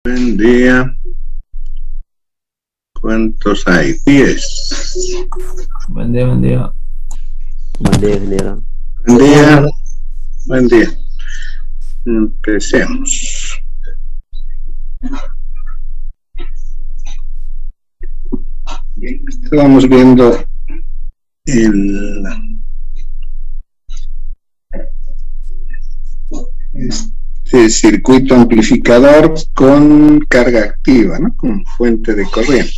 Buen día. ¿Cuántos hay? 10. Buen día, buen día. Buen día, ingeniero. Buen día. Buen día. Empecemos. Estábamos viendo este circuito amplificador con carga activa, ¿no? Con fuente de corriente.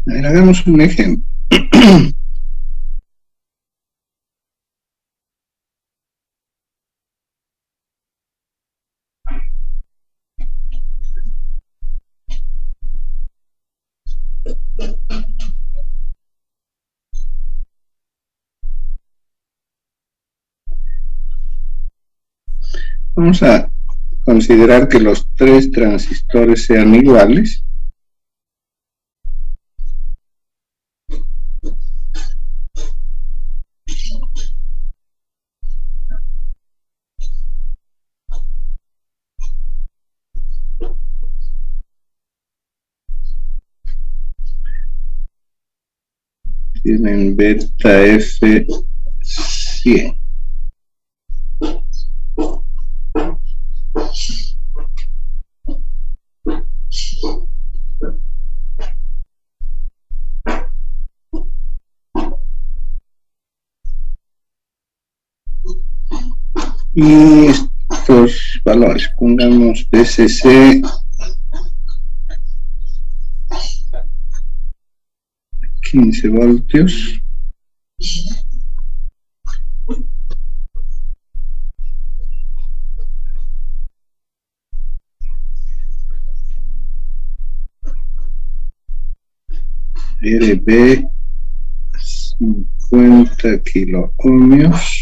A ver, hagamos un ejemplo. Vamos a considerar que los tres transistores sean iguales. Tienen beta F 100. Y estos valores, pongamos PCC 15 voltios. RB 50 kiloohmios.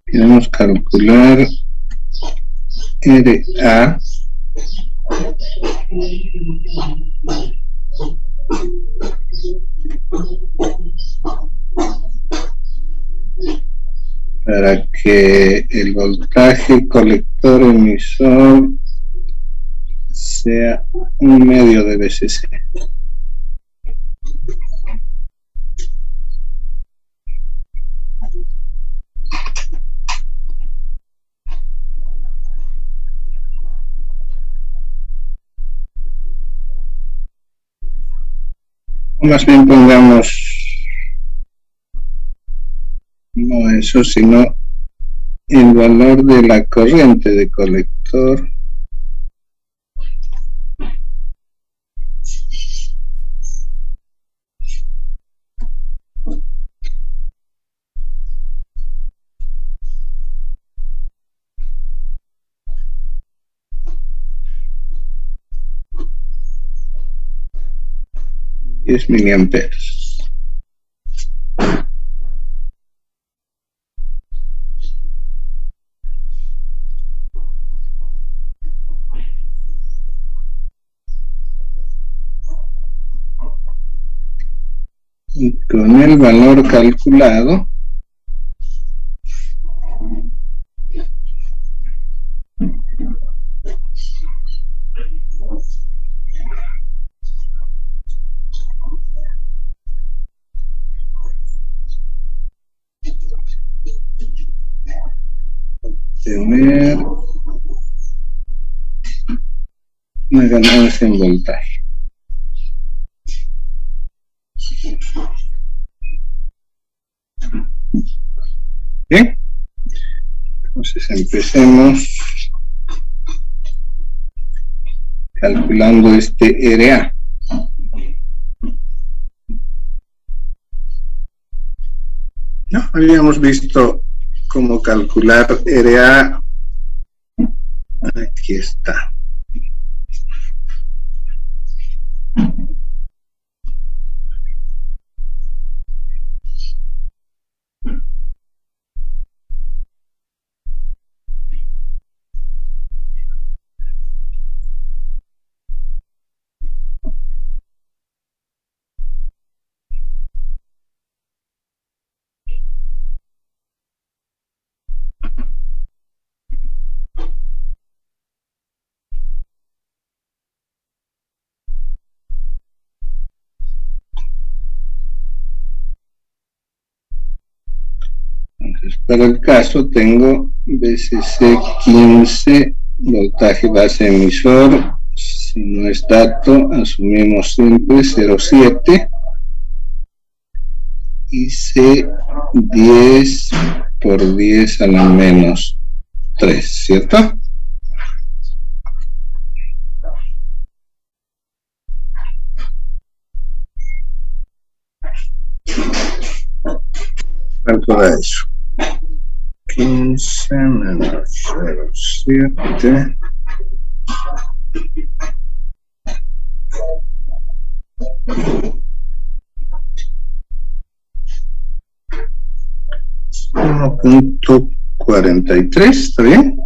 Queremos calcular RA para que el voltaje colector emisor sea 1/2 de VCC. O más bien pongamos no eso, sino el valor de la corriente de colector $10 miliamperes. Y con el valor calculado tener una ganancia en voltaje. Bien, entonces empecemos calculando este RA. No, habíamos visto cómo calcular RA. Aquí está. Entonces, para el caso tengo VCC 15, voltaje base emisor, si no es dato, asumimos siempre 0,7, y C 10 por 10 a la menos 3, ¿cierto? ¿Cuánto da eso? 15 menos 0,7. .43, ¿está bien?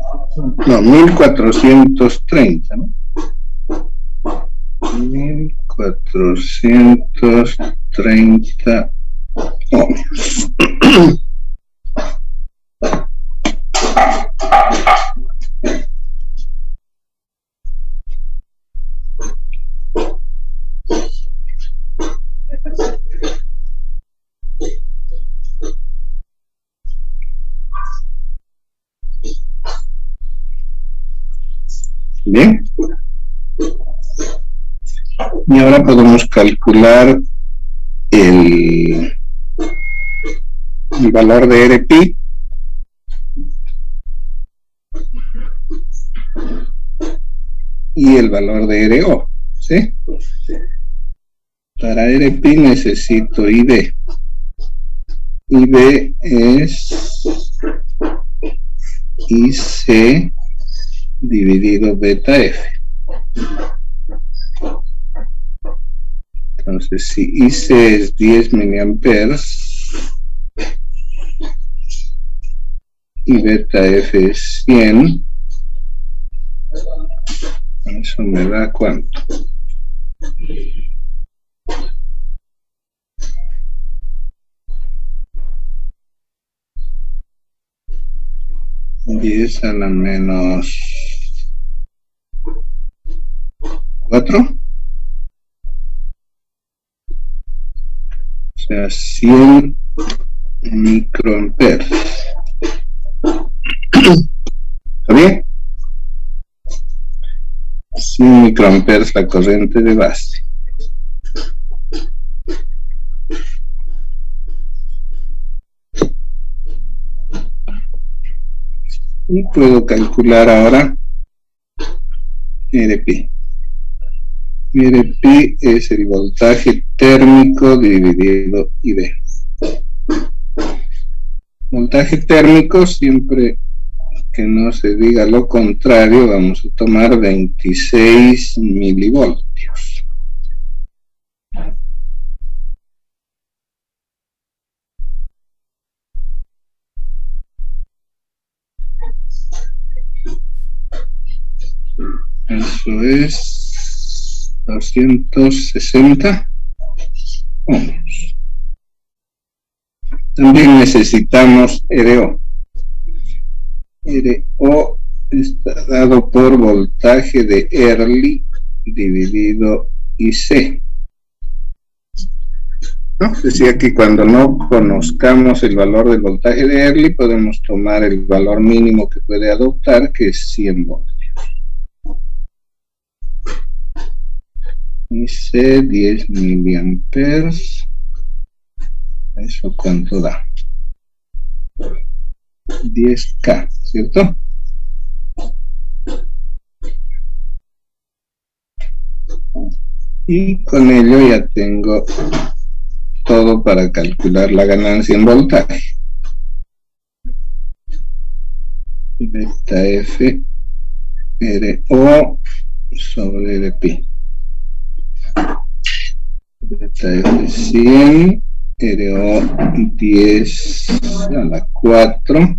No, 1430, ¿no? 1430 ohmios. Bien. Y ahora podemos calcular el valor de RP y el valor de RO, ¿sí? Para RP necesito ID. ID es IC dividido beta F. Entonces, si IC es 10 miliamperes y beta F es 100, eso me da ¿cuánto? 10 a la menos 4. O sea, 100 microamperes. ¿Está bien? 100 microamperes la corriente de base. Y puedo calcular ahora RP. RP es el voltaje térmico dividido ID. Voltaje térmico, siempre que no se diga lo contrario, vamos a tomar 26 milivoltios. Eso es 260 ohmios. También necesitamos RO. RO está dado por voltaje de Early dividido IC. ¿no? Decía que cuando no conozcamos el valor del voltaje de Early, podemos tomar el valor mínimo que puede adoptar, que es 100 voltios. Dice 10 miliamperes. ¿Eso cuánto da? 10K, ¿cierto? Y con ello ya tengo todo para calcular la ganancia en voltaje. Beta F RO sobre Rp. Beta F 100 RO 10 a la 4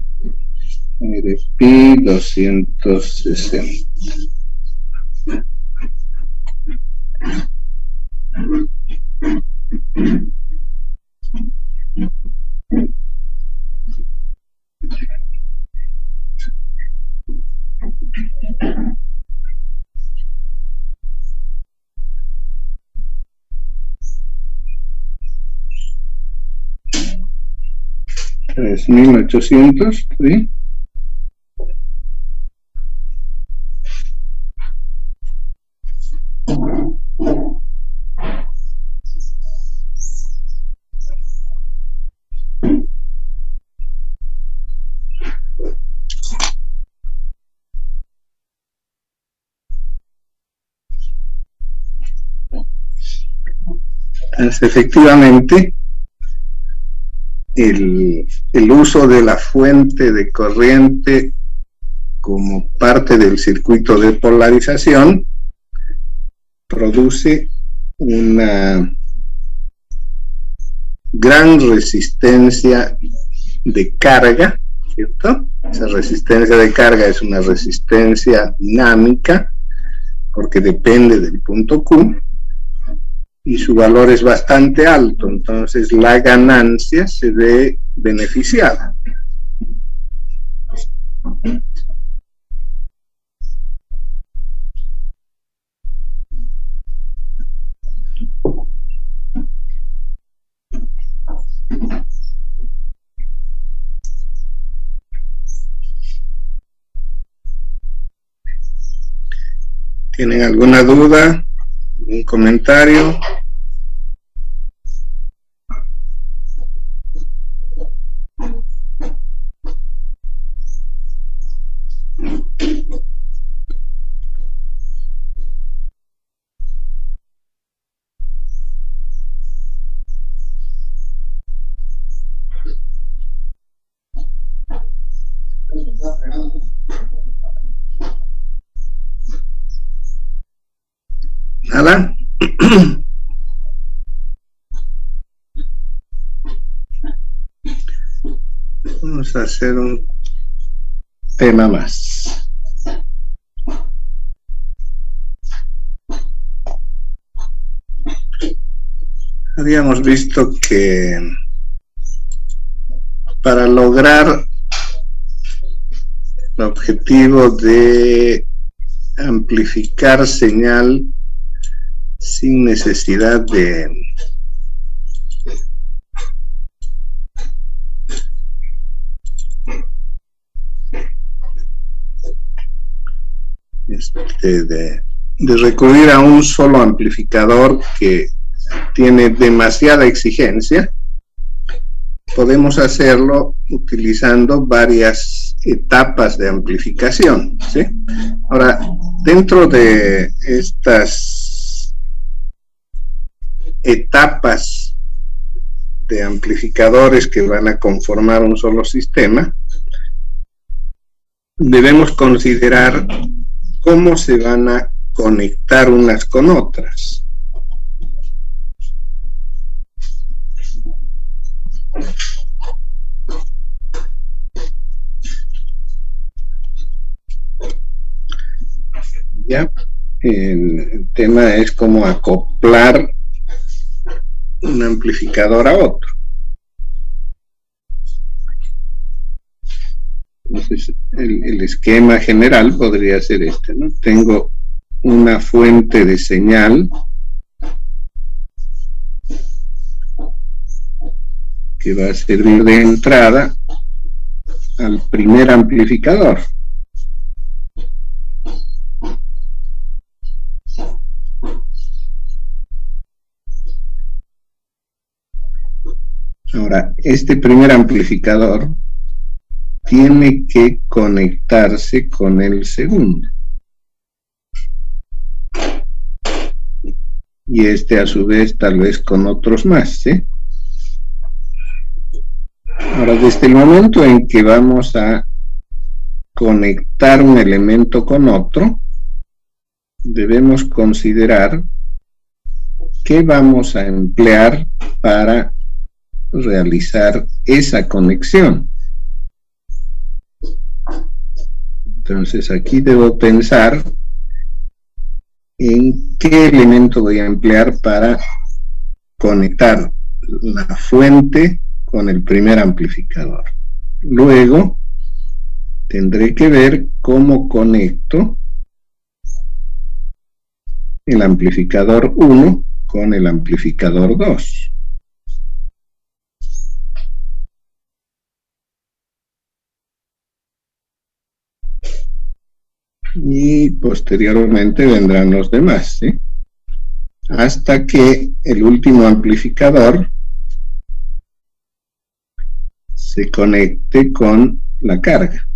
Rp 260. $3,800, ¿sí? Efectivamente, el uso de la fuente de corriente como parte del circuito de polarización produce una gran resistencia de carga, ¿cierto? Esa resistencia de carga es una resistencia dinámica porque depende del punto Q y su valor es bastante alto, entonces la ganancia se ve beneficiada. ¿Tienen alguna duda? ¿Algún comentario? ¿Nada? Vamos a hacer un tema más. Habíamos visto que para lograr el objetivo de amplificar señal sin necesidad de recurrir a un solo amplificador que tiene demasiada exigencia, podemos hacerlo utilizando varias etapas de amplificación, ¿sí? Ahora, dentro de estas etapas de amplificadores que van a conformar un solo sistema, debemos considerar cómo se van a conectar unas con otras. Ya, el tema es cómo acoplar un amplificador a otro. Entonces, el esquema general podría ser este, ¿no? Tengo una fuente de señal que va a servir de entrada al primer amplificador. Ahora, este primer amplificador tiene que conectarse con el segundo. Y este a su vez tal vez con otros más, ¿sí? Ahora, desde el momento en que vamos a conectar un elemento con otro, debemos considerar qué vamos a emplear para realizar esa conexión. Entonces aquí debo pensar en qué elemento voy a emplear para conectar la fuente con el primer amplificador. Luego tendré que ver cómo conecto el amplificador 1 con el amplificador 2. Y posteriormente vendrán los demás, ¿sí? Hasta que el último amplificador se conecte con la carga.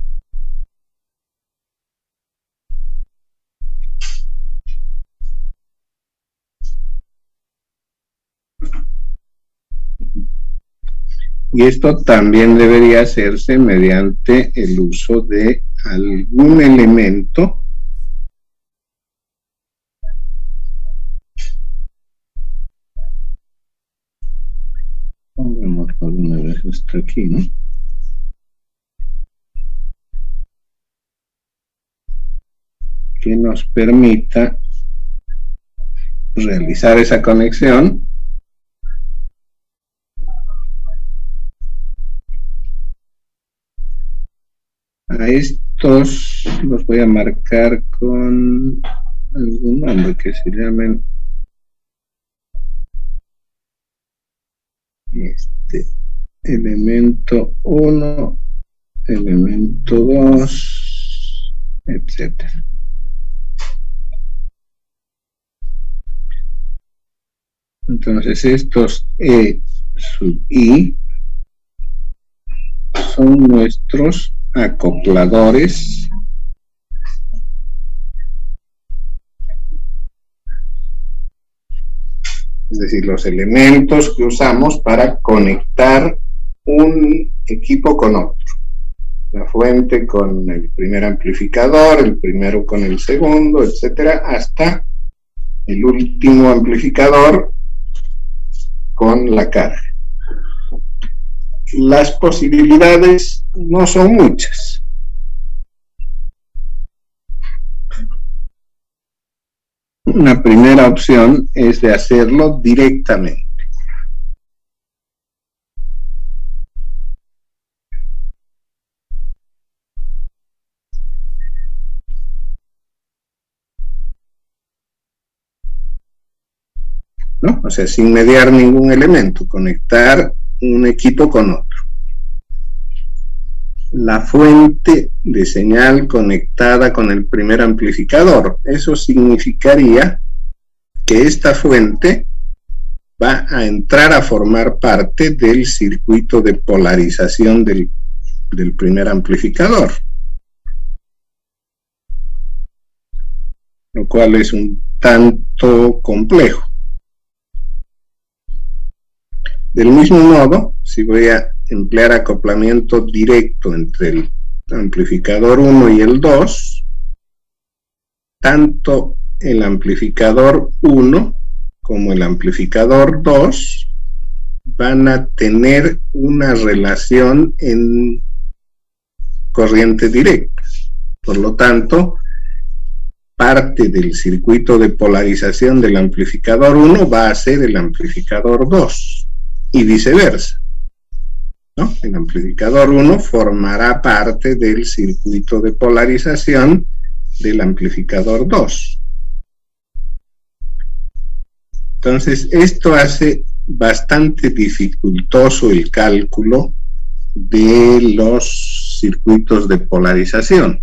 Y esto también debería hacerse mediante el uso de algún elemento pongamos por una vez esto aquí, ¿no? Que nos permita realizar esa conexión a estos. Los voy a marcar con algún nombre que se llamen elemento 1, elemento 2, etcétera. Entonces estos E sub I son nuestros acopladores es decir, los elementos que usamos para conectar un equipo con otro. La fuente con el primer amplificador, el primero con el segundo, etcétera, hasta el último amplificador con la carga. Las posibilidades no son muchas. Una primera opción es de hacerlo directamente. ¿No? O sea, sin mediar ningún elemento, conectar un equipo con otro. La fuente de señal conectada con el primer amplificador. Eso significaría que esta fuente va a entrar a formar parte del circuito de polarización del primer amplificador. Lo cual es un tanto complejo. Del mismo modo, si voy a emplear acoplamiento directo entre el amplificador 1 y el 2, tanto el amplificador 1 como el amplificador 2 van a tener una relación en corriente directa. Por lo tanto, parte del circuito de polarización del amplificador 1 va a ser el amplificador 2 y viceversa, ¿no? El amplificador 1 formará parte del circuito de polarización del amplificador 2. Entonces, esto hace bastante dificultoso el cálculo de los circuitos de polarización.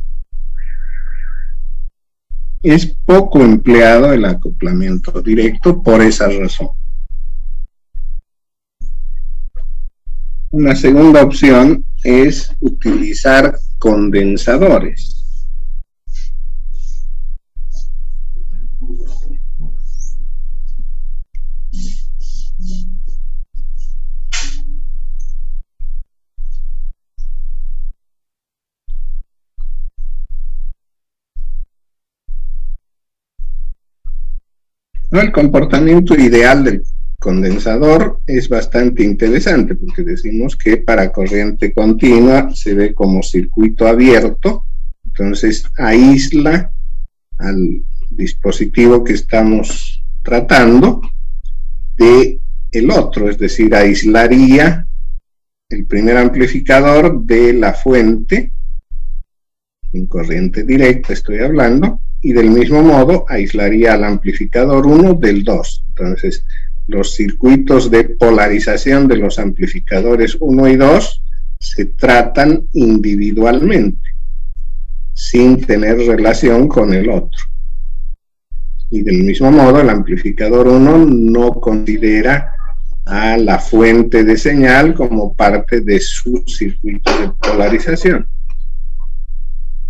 Es poco empleado el acoplamiento directo por esa razón. Una segunda opción es utilizar condensadores. El comportamiento ideal del condensador es bastante interesante porque decimos que para corriente continua se ve como circuito abierto, entonces aísla al dispositivo que estamos tratando de el otro, es decir, aislaría el primer amplificador de la fuente, en corriente directa estoy hablando, y del mismo modo aislaría al amplificador 1 del 2. Entonces, los circuitos de polarización de los amplificadores 1 y 2 se tratan individualmente, sin tener relación con el otro. Y del mismo modo, el amplificador 1 no considera a la fuente de señal como parte de su circuito de polarización.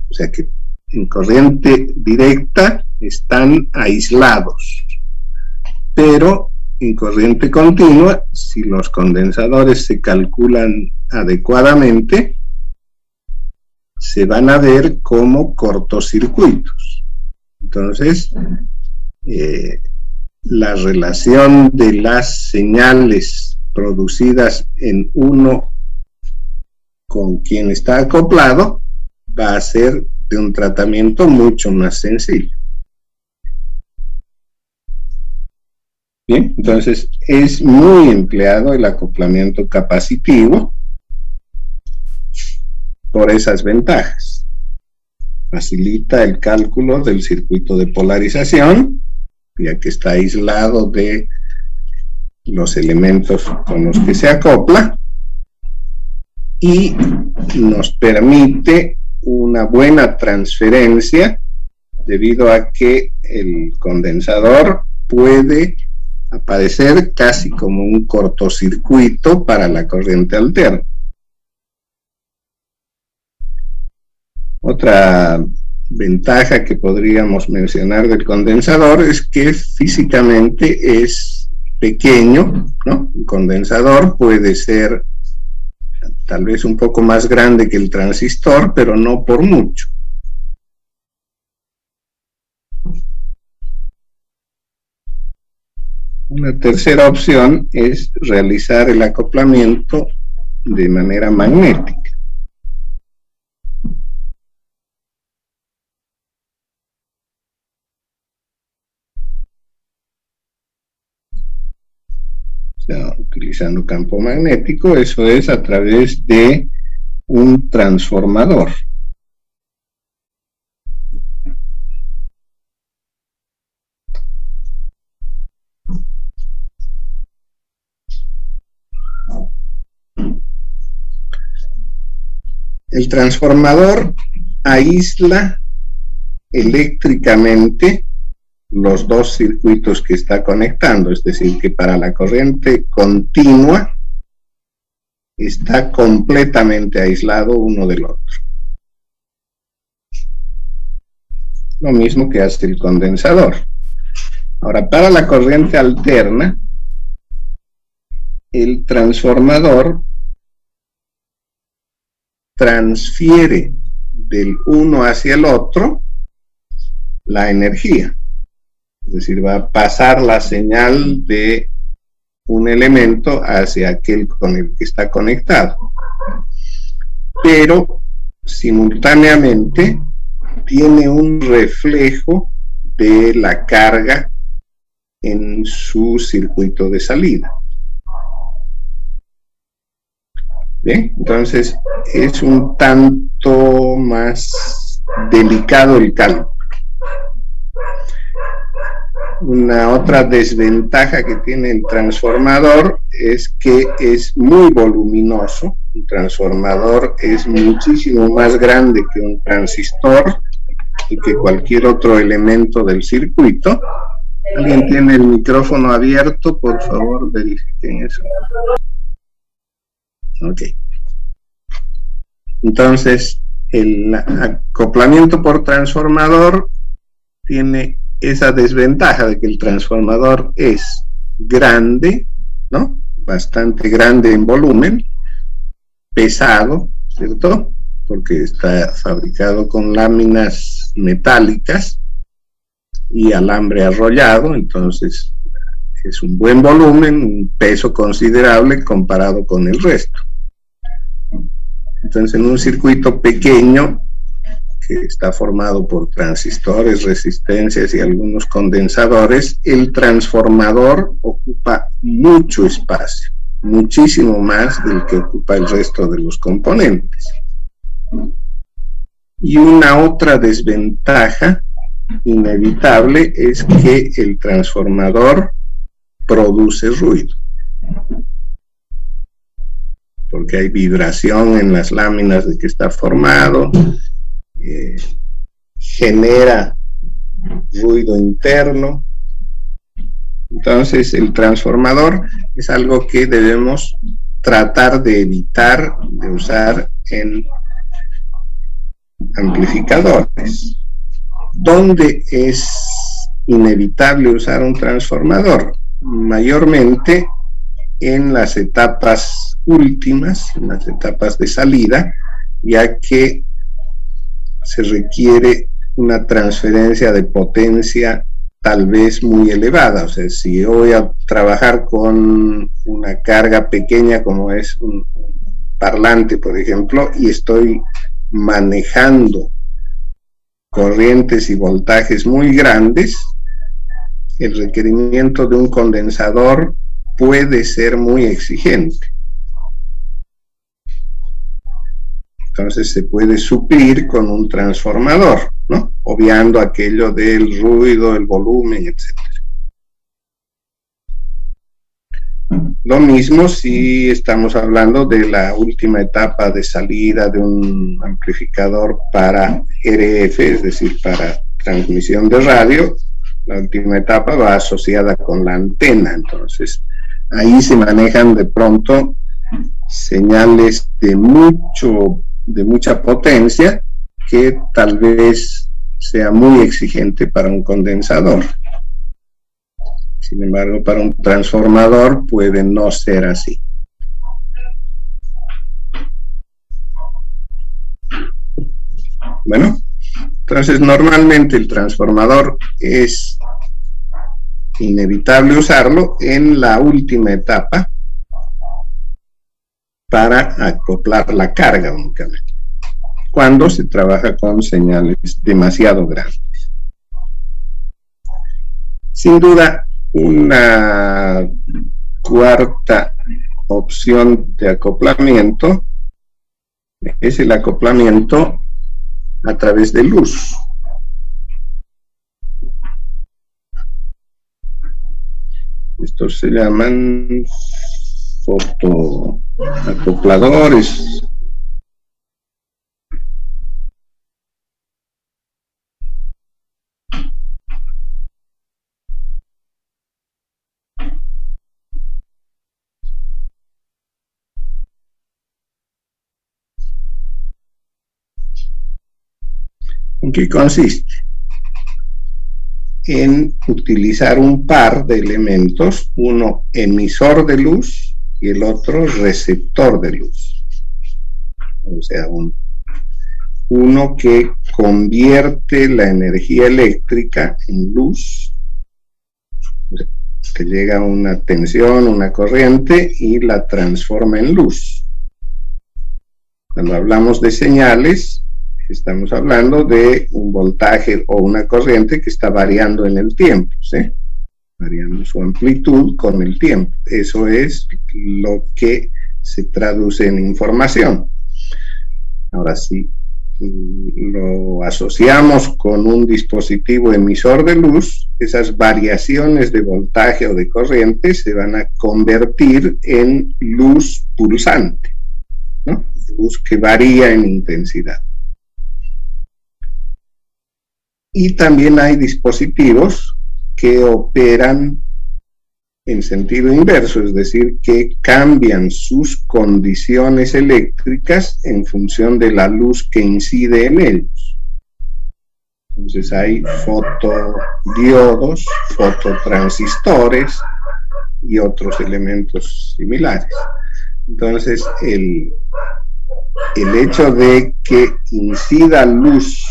O sea que en corriente directa están aislados, pero en corriente continua, si los condensadores se calculan adecuadamente, se van a ver como cortocircuitos. Entonces, la relación de las señales producidas en uno con quien está acoplado va a ser de un tratamiento mucho más sencillo. Bien, entonces es muy empleado el acoplamiento capacitivo por esas ventajas. Facilita el cálculo del circuito de polarización, ya que está aislado de los elementos con los que se acopla, y nos permite una buena transferencia debido a que el condensador puede aparecer casi como un cortocircuito para la corriente alterna. Otra ventaja que podríamos mencionar del condensador es que físicamente es pequeño, ¿no? Un condensador puede ser tal vez un poco más grande que el transistor, pero no por mucho. Una tercera opción es realizar el acoplamiento de manera magnética. Utilizando campo magnético, eso es a través de un transformador. El transformador aísla eléctricamente los dos circuitos que está conectando, es decir, que para la corriente continua está completamente aislado uno del otro. Lo mismo que hace el condensador. Ahora, para la corriente alterna, el transformador transfiere del uno hacia el otro la energía. Es decir, va a pasar la señal de un elemento hacia aquel con el que está conectado. Pero simultáneamente tiene un reflejo de la carga en su circuito de salida. Bien, entonces es un tanto más delicado el cálculo. Una otra desventaja que tiene el transformador es que es muy voluminoso. Un transformador es muchísimo más grande que un transistor y que cualquier otro elemento del circuito. ¿Alguien tiene el micrófono abierto? Por favor, verifiquen eso. Ok. Entonces, el acoplamiento por transformador tiene esa desventaja de que el transformador es grande, ¿no? Bastante grande en volumen, pesado, ¿cierto? Porque está fabricado con láminas metálicas y alambre arrollado, entonces es un buen volumen, un peso considerable comparado con el resto. Entonces, en un circuito pequeño que está formado por transistores, resistencias y algunos condensadores, el transformador ocupa mucho espacio, muchísimo más del que ocupa el resto de los componentes. Y una otra desventaja inevitable es que el transformador produce ruido, porque hay vibración en las láminas de que está formado, genera ruido interno. Entonces el transformador es algo que debemos tratar de evitar de usar en amplificadores. ¿Dónde es inevitable usar un transformador? Mayormente en las etapas últimas, en las etapas de salida, ya que se requiere una transferencia de potencia tal vez muy elevada. O sea, si yo voy a trabajar con una carga pequeña como es un parlante, por ejemplo, y estoy manejando corrientes y voltajes muy grandes, el requerimiento de un condensador puede ser muy exigente. Entonces se puede suplir con un transformador, ¿no? Obviando aquello del ruido, el volumen, etc. Lo mismo si estamos hablando de la última etapa de salida de un amplificador para RF, es decir, para transmisión de radio. La última etapa va asociada con la antena, entonces ahí se manejan de pronto señales de mucha potencia que tal vez sea muy exigente para un condensador. Sin embargo, para un transformador puede no ser así. Bueno, entonces normalmente el transformador es inevitable usarlo en la última etapa para acoplar la carga únicamente, cuando se trabaja con señales demasiado grandes. Sin duda, una cuarta opción de acoplamiento es el acoplamiento a través de luz. Estos se llaman fotoacopladores. ¿En qué consiste? En utilizar un par de elementos, uno emisor de luz y el otro receptor de luz. O sea, uno que convierte la energía eléctrica en luz, que llega a una tensión, una corriente y la transforma en luz. Cuando hablamos de señales, estamos hablando de un voltaje o una corriente que está variando en el tiempo, ¿sí? Variando su amplitud con el tiempo. Eso es lo que se traduce en información. Ahora, si lo asociamos con un dispositivo emisor de luz, esas variaciones de voltaje o de corriente se van a convertir en luz pulsante, ¿no? Luz que varía en intensidad. Y también hay dispositivos que operan en sentido inverso, es decir, que cambian sus condiciones eléctricas en función de la luz que incide en ellos. Entonces hay fotodiodos, fototransistores y otros elementos similares. Entonces el hecho de que incida luz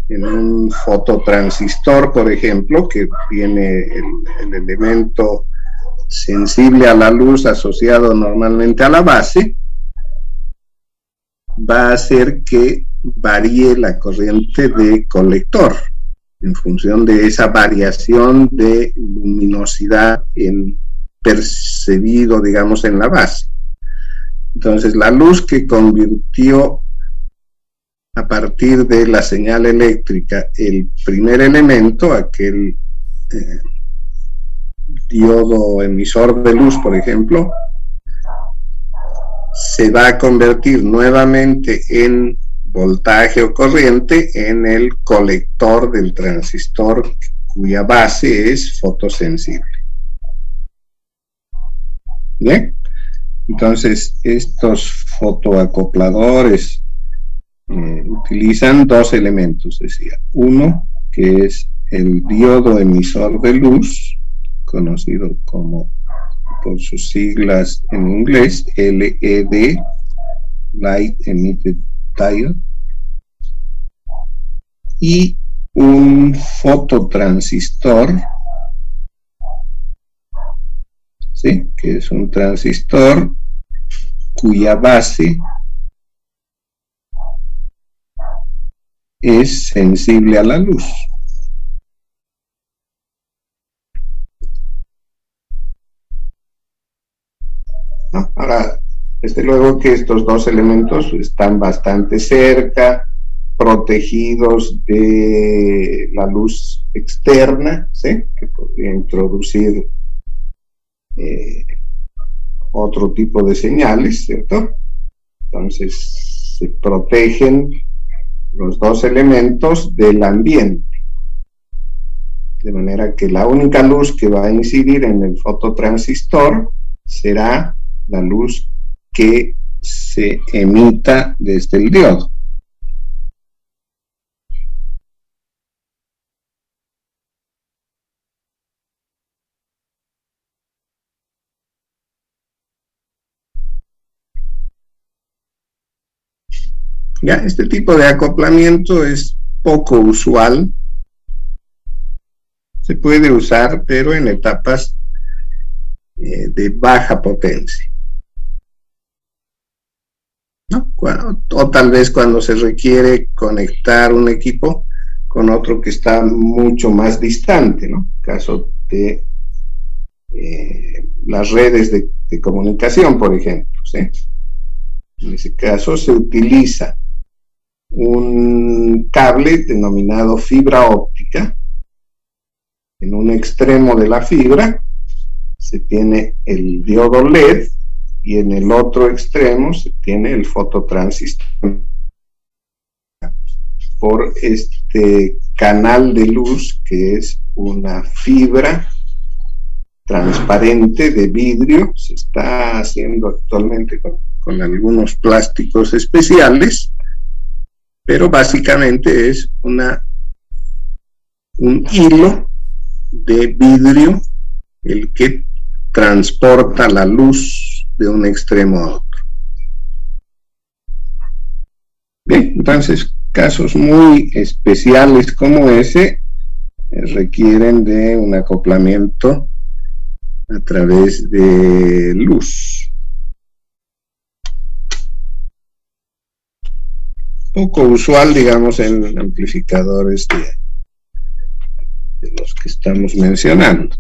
en un fototransistor, por ejemplo, que tiene el elemento sensible a la luz asociado normalmente a la base, va a hacer que varíe la corriente de colector en función de esa variación de luminosidad percibido, digamos, en la base. Entonces, la luz que convirtió a partir de la señal eléctrica el primer elemento, aquel diodo emisor de luz, por ejemplo, se va a convertir nuevamente en voltaje o corriente en el colector del transistor cuya base es fotosensible. ¿Bien? Entonces, estos fotoacopladores utilizan dos elementos, decía. Uno, que es el diodo emisor de luz, conocido como por sus siglas en inglés, LED, Light Emitted Diode, y un fototransistor, ¿sí?, que es un transistor cuya base es sensible a la luz. Ahora, desde luego que estos dos elementos están bastante cerca, protegidos de la luz externa, ¿sí?, que podría introducir otro tipo de señales, ¿cierto? Entonces, se protegen los dos elementos del ambiente, de manera que la única luz que va a incidir en el fototransistor será la luz que se emita desde el diodo. Ya, este tipo de acoplamiento es poco usual. Se puede usar, pero en etapas de baja potencia, ¿no? O tal vez cuando se requiere conectar un equipo con otro que está mucho más distante, ¿no? En caso de las redes de comunicación, por ejemplo, ¿sí? En ese caso se utiliza un cable denominado fibra óptica. En un extremo de la fibra se tiene el diodo LED y en el otro extremo se tiene el fototransistor. Por este canal de luz, que es una fibra transparente de vidrio, se está haciendo actualmente con algunos plásticos especiales, pero básicamente es un hilo de vidrio el que transporta la luz de un extremo a otro. Bien, entonces casos muy especiales como ese requieren de un acoplamiento a través de luz. Poco usual, digamos, en amplificadores de los que estamos mencionando.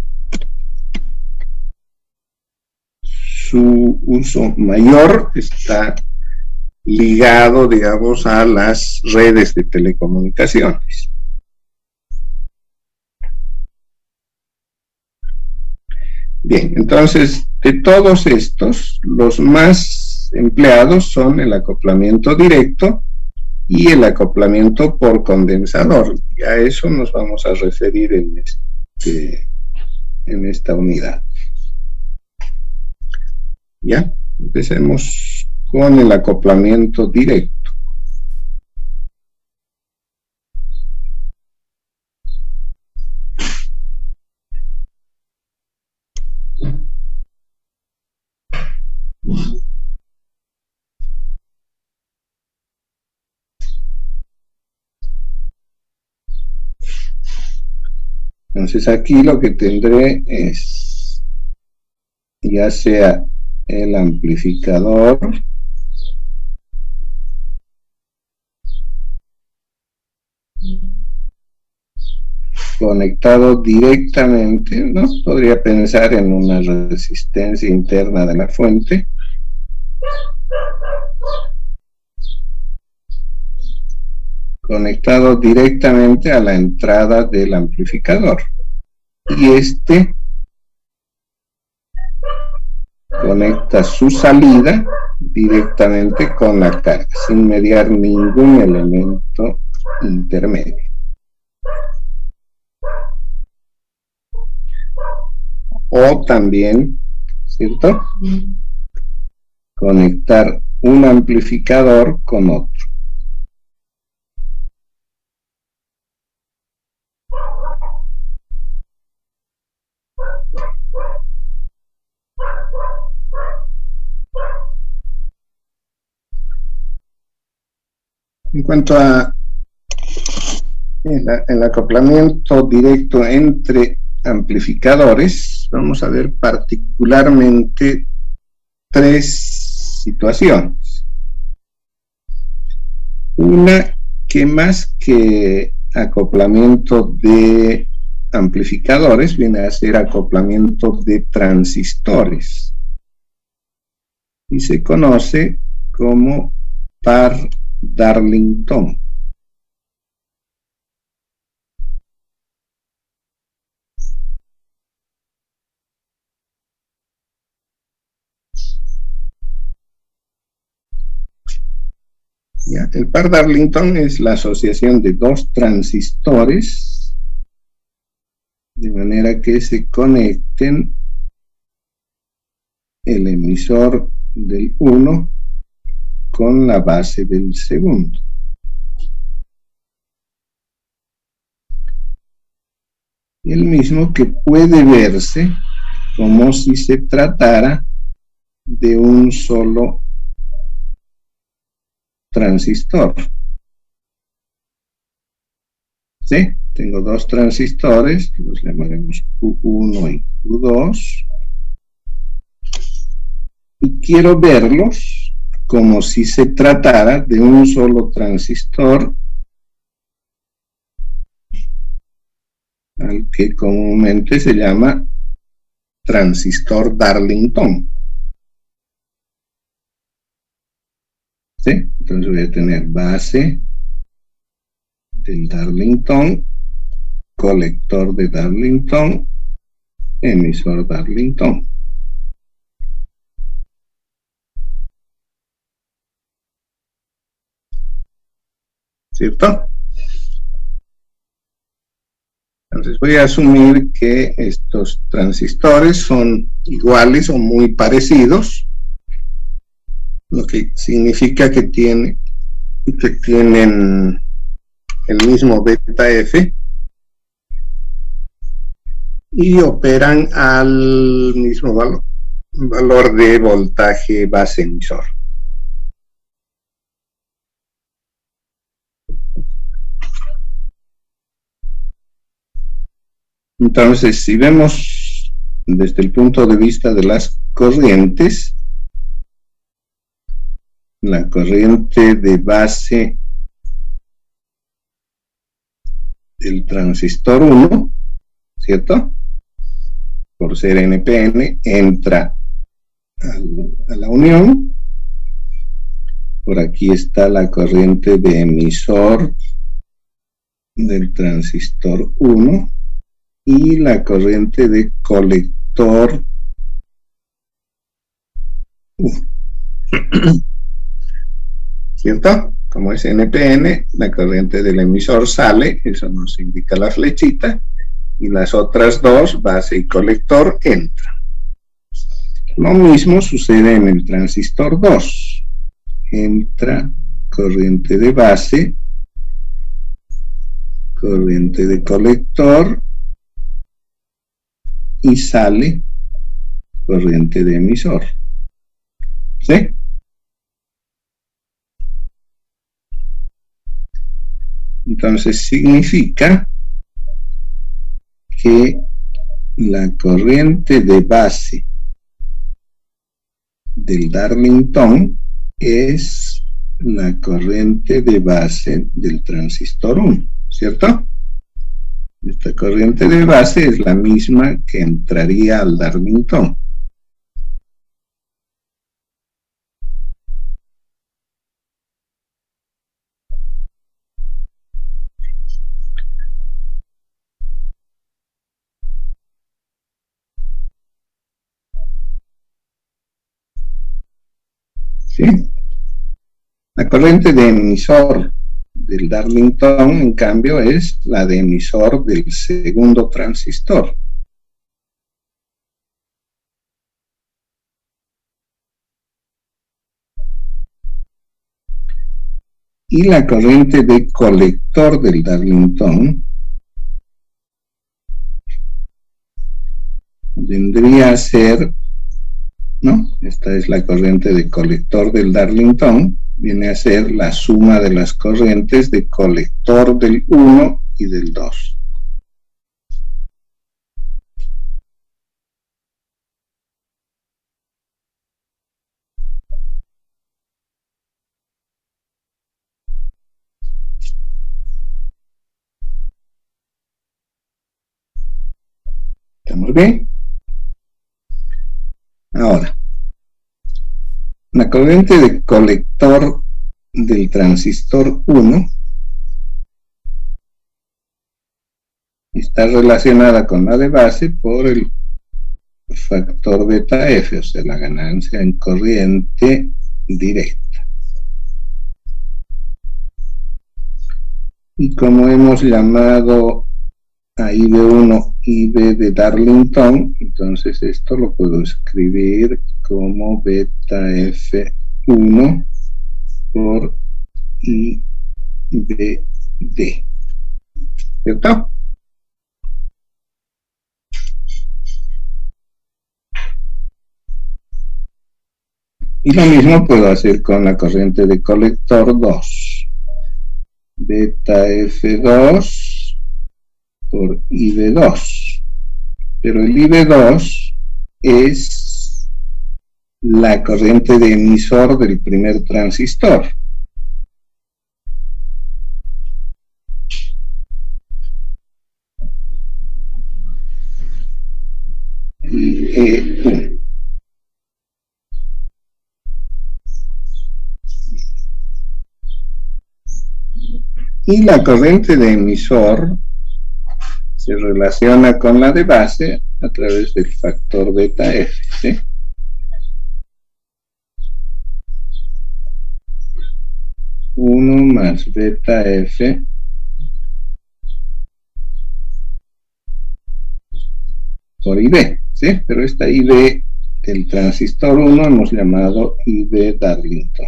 Su uso mayor está ligado, digamos, a las redes de telecomunicaciones. Bien, entonces, de todos estos, los más empleados son el acoplamiento directo y el acoplamiento por condensador. Y a eso nos vamos a referir en esta unidad. Ya, empecemos con el acoplamiento directo. Entonces aquí lo que tendré es, ya sea el amplificador conectado directamente, ¿no? Podría pensar en una resistencia interna de la fuente, conectado directamente a la entrada del amplificador, y este conecta su salida directamente con la carga, sin mediar ningún elemento intermedio. O también, ¿cierto?, conectar un amplificador con otro. En cuanto a el acoplamiento directo entre amplificadores, vamos a ver particularmente tres situaciones. Una que más que acoplamiento de amplificadores viene a ser acoplamiento de transistores y se conoce como par Darlington. Ya, el par Darlington es la asociación de dos transistores de manera que se conecten el emisor del uno con la base del segundo. El mismo que puede verse como si se tratara de un solo transistor. ¿Sí? Tengo dos transistores, los llamaremos Q1 y Q2, y quiero verlos como si se tratara de un solo transistor, al que comúnmente se llama transistor Darlington. ¿Sí? Entonces voy a tener base del Darlington, colector de Darlington, emisor Darlington. ¿Cierto? Entonces voy a asumir que estos transistores son iguales o muy parecidos, lo que significa que tienen el mismo beta F y operan al mismo valor de voltaje base emisor. Entonces, si vemos desde el punto de vista de las corrientes, la corriente de base del transistor 1, ¿cierto?, por ser NPN, entra a la unión, por aquí está la corriente de emisor del transistor 1 y la corriente de colector 1. ¿Cierto? Como es NPN, la corriente del emisor sale, eso nos indica la flechita, y las otras dos, base y colector, entran. Lo mismo sucede en el transistor 2. Entra corriente de base, corriente de colector, y sale corriente de emisor. ¿Sí? Entonces significa que la corriente de base del Darlington es la corriente de base del transistor 1, ¿cierto? Esta corriente de base es la misma que entraría al Darlington. ¿Sí? La corriente de emisor del Darlington, en cambio, es la de emisor del segundo transistor. Y la corriente de colector del Darlington vendría a ser, ¿no? Esta es la corriente de colector del Darlington, viene a ser la suma de las corrientes de colector del 1 y del 2. ¿Estamos bien? Ahora, la corriente de colector del transistor 1 está relacionada con la de base por el factor beta F, o sea, la ganancia en corriente directa. Y como hemos llamado a IB1 IB de Darlington, entonces esto lo puedo escribir como beta F1 por IBD, ¿cierto? Y lo mismo puedo hacer con la corriente de colector 2, beta F2 por IB2, pero el IB2 es la corriente de emisor del primer transistor. E1. Y la corriente de emisor se relaciona con la de base a través del factor beta F, ¿sí? Uno más beta F por IB, ¿sí? Pero esta IB del transistor 1 hemos llamado IB Darlington.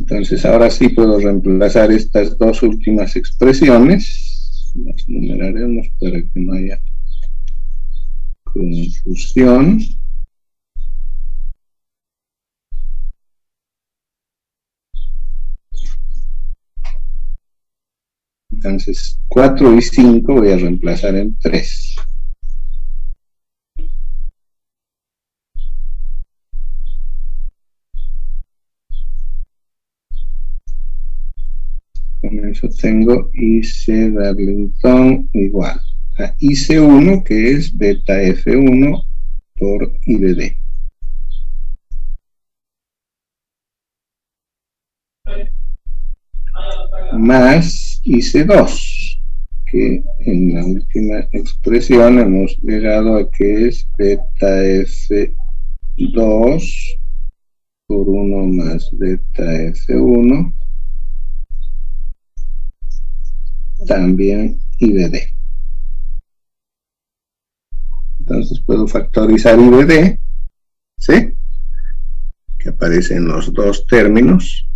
Entonces ahora sí puedo reemplazar estas dos últimas expresiones, las numeraremos para que no haya confusión. Entonces 4 y 5 voy a reemplazar en 3. Con eso tengo IC Darlington igual a IC1, que es beta F1 por IBD. Más IC2, que en la última expresión hemos llegado a que es beta F2 por 1 más beta F1, también IBD. Entonces puedo factorizar IBD, ¿sí? Que aparece en los dos términos.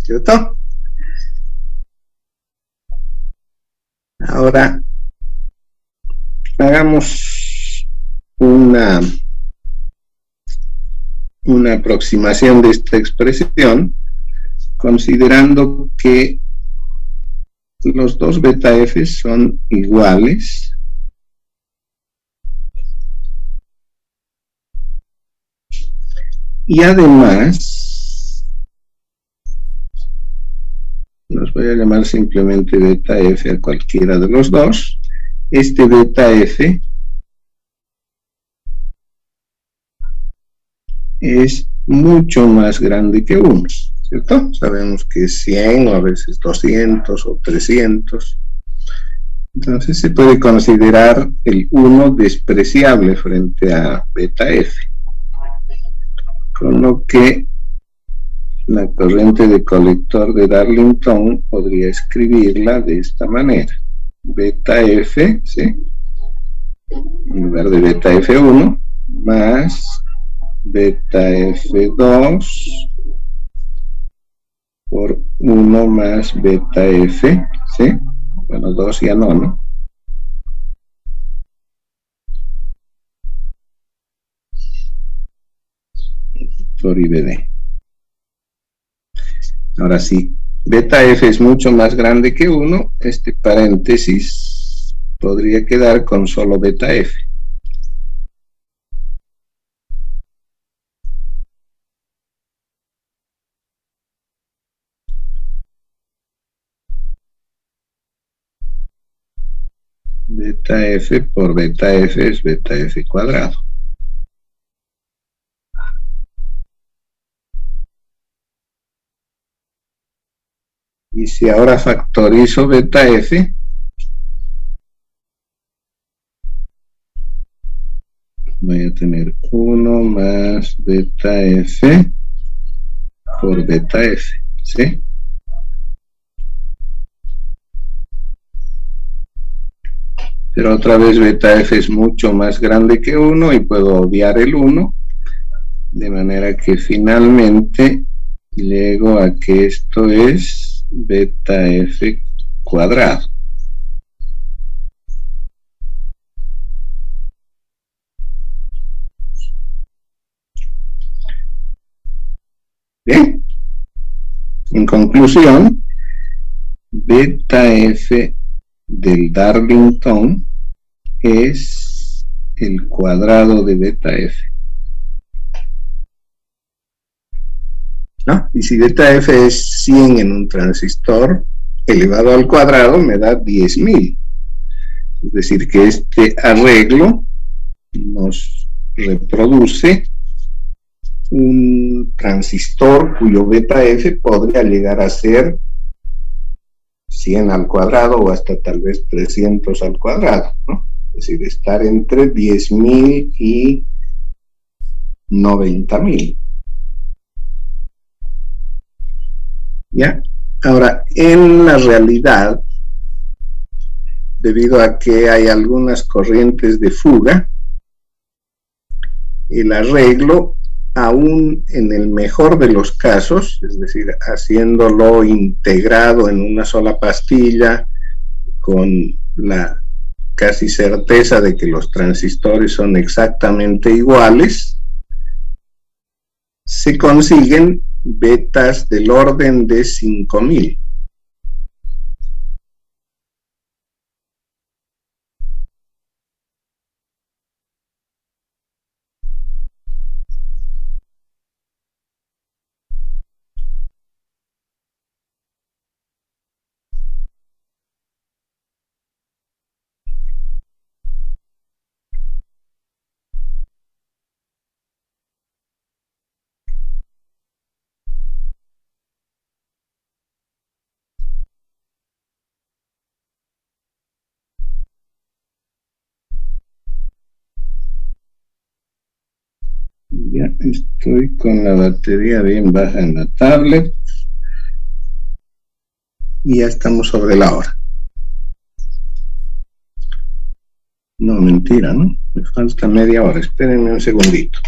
¿Cierto? Ahora hagamos una aproximación de esta expresión considerando que los dos beta F son iguales y además los voy a llamar simplemente beta F a cualquiera de los dos. Este beta F es mucho más grande que 1, ¿cierto? Sabemos que es 100 o a veces 200 o 300. Entonces se puede considerar el 1 despreciable frente a beta F. Con lo que la corriente de colector de Darlington podría escribirla de esta manera. Beta F, ¿sí? En lugar de beta F1, más beta F2 por 1 más beta F, ¿sí? Bueno, 2 ya no, ¿no? Por IBD. Ahora sí, beta F es mucho más grande que 1, este paréntesis podría quedar con solo beta F. Beta F por beta F es beta F cuadrado. Y si ahora factorizo beta F, voy a tener 1 más beta F por beta F, ¿sí? Pero otra vez beta F es mucho más grande que 1 y puedo obviar el 1, de manera que finalmente llego a que esto es beta F cuadrado. Bien, en conclusión, beta F del Darlington es el cuadrado de beta F. ¿No? Y si beta F es 100 en un transistor, elevado al cuadrado me da 10.000. Es decir, que este arreglo nos reproduce un transistor cuyo beta F podría llegar a ser 100 al cuadrado o hasta tal vez 300 al cuadrado, ¿no? Es decir, estar entre 10.000 y 90.000. ¿Ya? Ahora, en la realidad, debido a que hay algunas corrientes de fuga, el arreglo aún en el mejor de los casos, es decir, haciéndolo integrado en una sola pastilla, con la casi certeza de que los transistores son exactamente iguales, se consiguen betas del orden de 5000. Ya estoy con la batería bien baja en la tablet y ya estamos sobre la hora. No, mentira, ¿no? Me falta media hora, espérenme un segundito.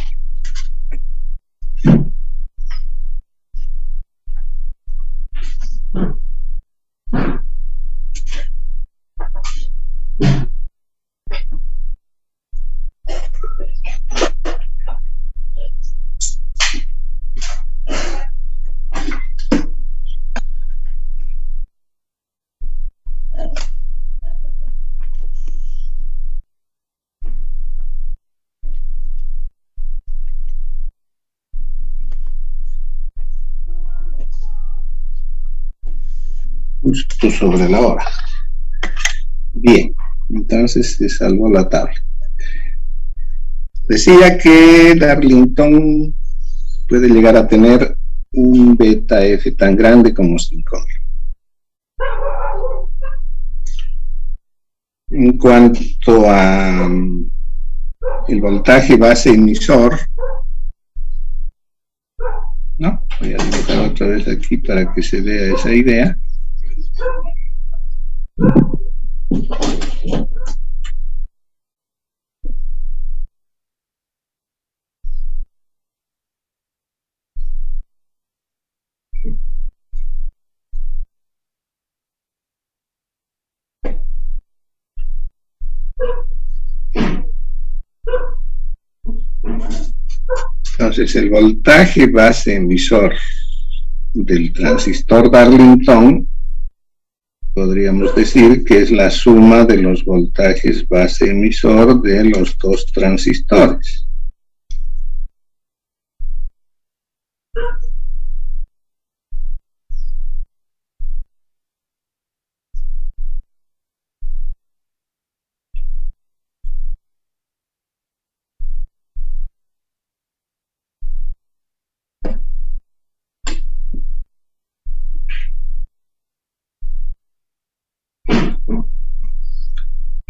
Justo sobre la hora. Bien, entonces se salvó la tabla. Decía que Darlington puede llegar a tener un beta F tan grande como 5000. En cuanto a el voltaje base emisor, ¿no? Voy a dibujar otra vez aquí para que se vea esa idea. Entonces, el voltaje base emisor del transistor Darlington, podríamos decir que es la suma de los voltajes base emisor de los dos transistores.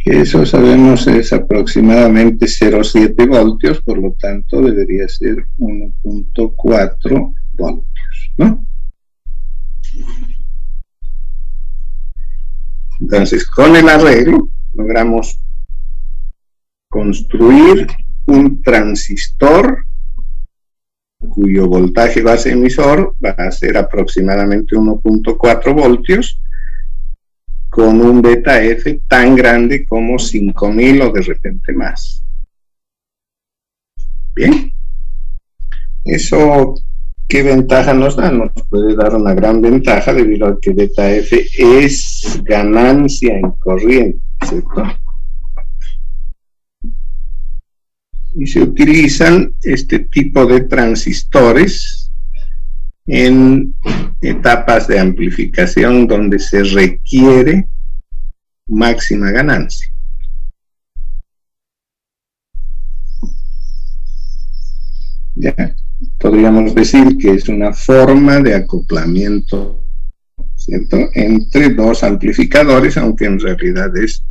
Eso sabemos es aproximadamente 0,7 voltios, por lo tanto debería ser 1.4 voltios, ¿no? Entonces, con el arreglo logramos construir un transistor cuyo voltaje base emisor va a ser aproximadamente 1.4 voltios, con un beta F tan grande como 5000 o de repente más. Bien. Eso, ¿qué ventaja nos da? Nos puede dar una gran ventaja debido a que beta F es ganancia en corriente, ¿cierto? Y se utilizan este tipo de transistores en etapas de amplificación donde se requiere máxima ganancia. Ya, podríamos decir que es una forma de acoplamiento, ¿cierto?, entre dos amplificadores, aunque en realidad es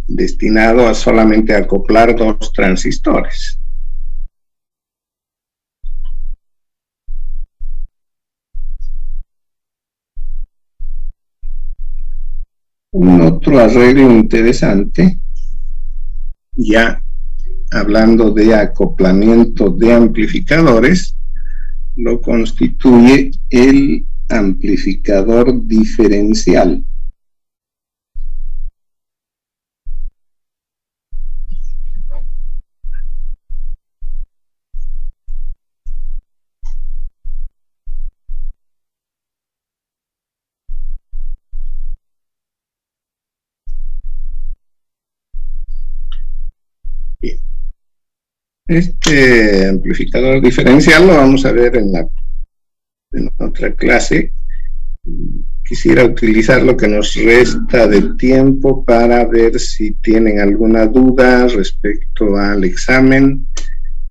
destinado a solamente acoplar dos transistores. Un otro arreglo interesante, ya hablando de acoplamiento de amplificadores, lo constituye el amplificador diferencial. Bien. Este amplificador diferencial lo vamos a ver en otra clase. Quisiera utilizar lo que nos resta de tiempo para ver si tienen alguna duda respecto al examen,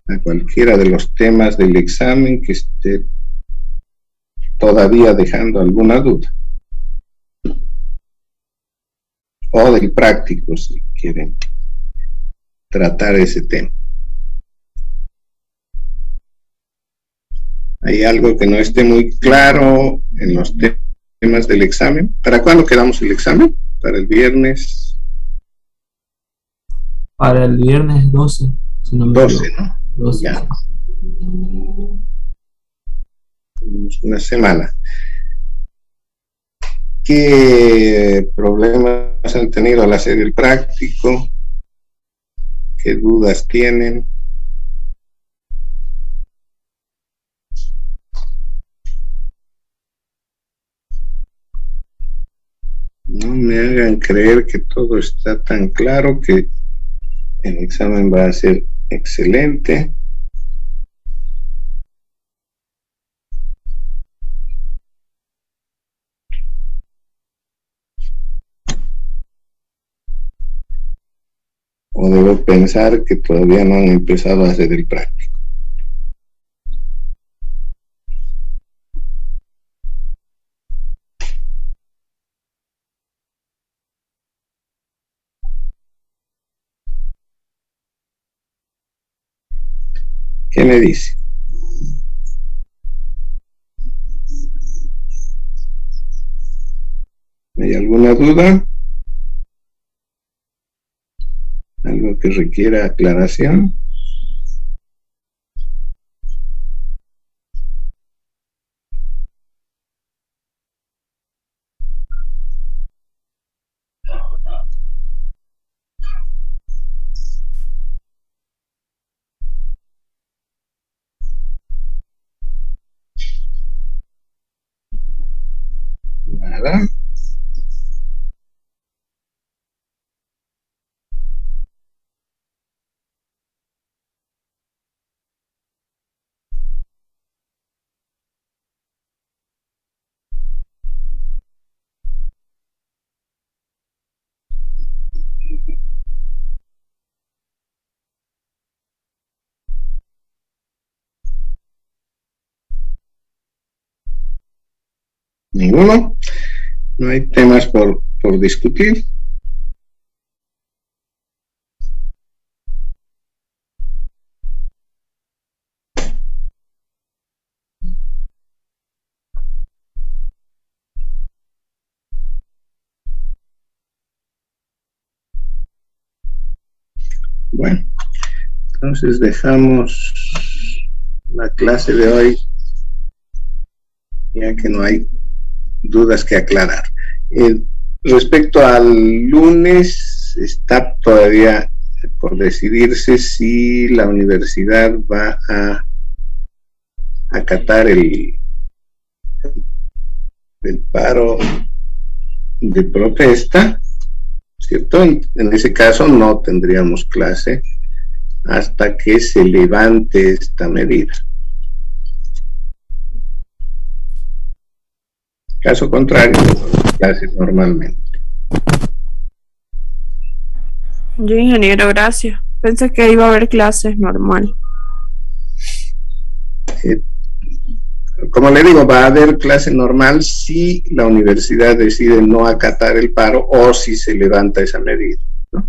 a cualquiera de los temas del examen que esté todavía dejando alguna duda. O del práctico, si quieren tratar ese tema. ¿Hay algo que no esté muy claro en los temas del examen? ¿Para cuándo quedamos el examen? ¿Para el viernes? Para el viernes 12, si no me 12, equivoco. ¿no? 12. Ya. Tenemos una semana. ¿Qué problemas han tenido al hacer el práctico? ¿Qué dudas tienen? No me hagan creer que todo está tan claro, que el examen va a ser excelente. O debo pensar que todavía no han empezado a hacer el práctico. ¿Qué me dice? ¿Hay alguna duda? ¿Algo que requiera aclaración? Nada. Ninguno. No hay temas por discutir. Bueno, entonces dejamos la clase de hoy, ya que no hay dudas que aclarar. Respecto al lunes, está todavía por decidirse si la universidad va a acatar el paro de protesta, ¿cierto? En ese caso no tendríamos clase hasta que se levante esta medida. Caso contrario, clases normalmente. Yo, ingeniero, gracias. Pensé que iba a haber clases normal. Como le digo, va a haber clase normal si la universidad decide no acatar el paro o si se levanta esa medida, ¿no?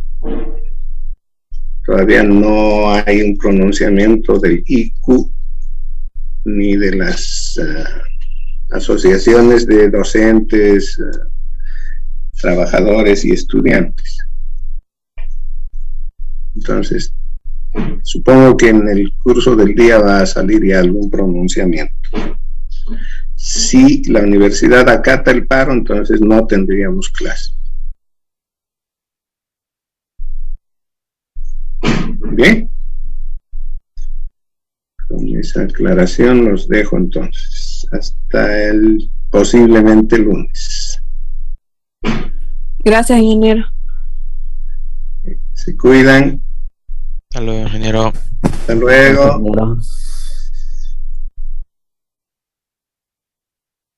Todavía no hay un pronunciamiento del IQ ni de las asociaciones de docentes, trabajadores y estudiantes. Entonces, Supongo que en el curso del día va a salir ya algún pronunciamiento. Si la universidad acata el paro, entonces no tendríamos clase. Bien. Con esa aclaración los dejo entonces. Hasta el posiblemente lunes. Gracias, ingeniero. Se cuidan. Hasta luego, ingeniero. Hasta luego. Ingeniero.